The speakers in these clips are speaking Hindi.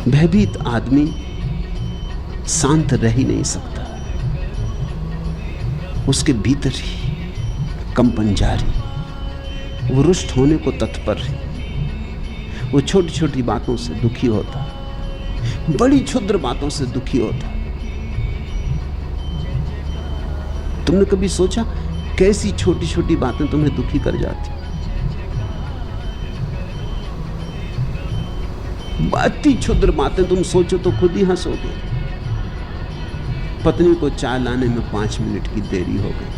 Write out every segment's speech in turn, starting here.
भयभीत आदमी शांत रह ही नहीं सकता, उसके भीतर ही कंपन जारी, वो रुष्ट होने को तत्पर है। वो छोटी छोटी बातों से दुखी होता, बड़ी क्षुद्र बातों से दुखी होता। तुमने कभी सोचा कैसी छोटी छोटी बातें तुम्हें दुखी कर जाती? अति क्षुद्र बातें तुम सोचो तो खुद ही हंसोगे। पत्नी को चाय लाने में 5 मिनट की देरी हो गई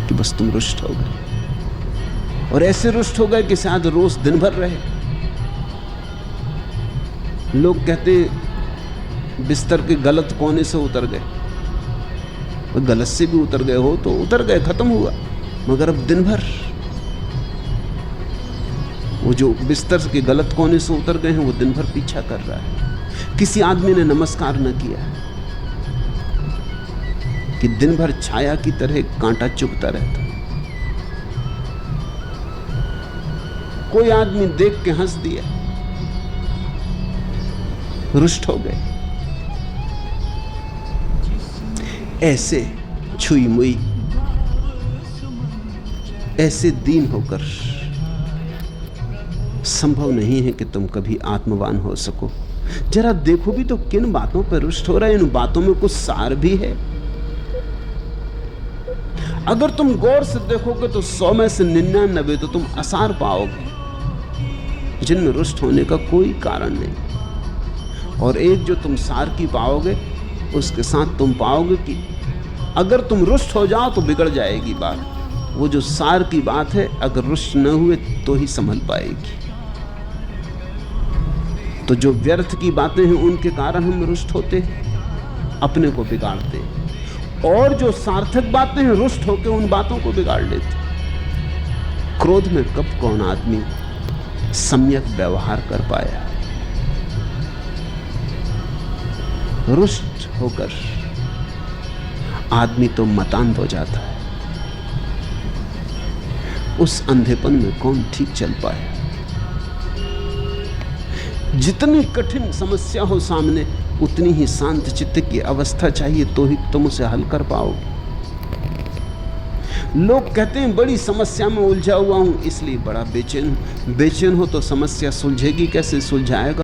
कि बस तुम रुष्ट हो गए, और ऐसे रुष्ट हो गए कि शायद रोज दिन भर रहे। लोग कहते बिस्तर के गलत कोने से उतर गए, गलत से भी उतर गए हो तो उतर गए, खत्म हुआ। मगर अब दिन भर वो जो बिस्तर के गलत कोने से उतर गए हैं वो दिन भर पीछा कर रहा है। किसी आदमी ने नमस्कार न किया कि दिन भर छाया की तरह कांटा चुभता रहता। कोई आदमी देख के हंस दिया, रुष्ट हो गए। ऐसे छुई मुई, ऐसे दीन होकर संभव नहीं है कि तुम कभी आत्मवान हो सको। जरा देखो भी तो किन बातों पर रुष्ट हो रहे हैं। इन बातों में कुछ सार भी है। अगर तुम गौर से देखोगे तो 100 में से 99 तो तुम आसार पाओगे जिनमें रुष्ट होने का कोई कारण नहीं। और एक जो तुम सार की पाओगे, उसके साथ तुम पाओगे कि अगर तुम रुष्ट हो जाओ तो बिगड़ जाएगी बात। वो जो सार की बात है, अगर रुष्ट न हुए तो ही संभल पाएगी। तो जो व्यर्थ की बातें हैं उनके कारण हम रुष्ट होते हैं, अपने को बिगाड़ते हैं। और जो सार्थक बातें हैं, रुष्ट होकर उन बातों को बिगाड़ लेते। क्रोध में कब कौन आदमी सम्यक व्यवहार कर पाया? रुष्ट होकर आदमी तो मतांध हो जाता है। उस अंधेपन में कौन ठीक चल पाया? जितनी कठिन समस्या हो सामने, उतनी ही शांत चित्त की अवस्था चाहिए, तो ही तुम उसे हल कर पाओगे। लोग कहते हैं बड़ी समस्या में उलझा हुआ हूं, इसलिए बड़ा बेचैन हूं। बेचैन हो तो समस्या सुलझेगी कैसे? सुलझाएगा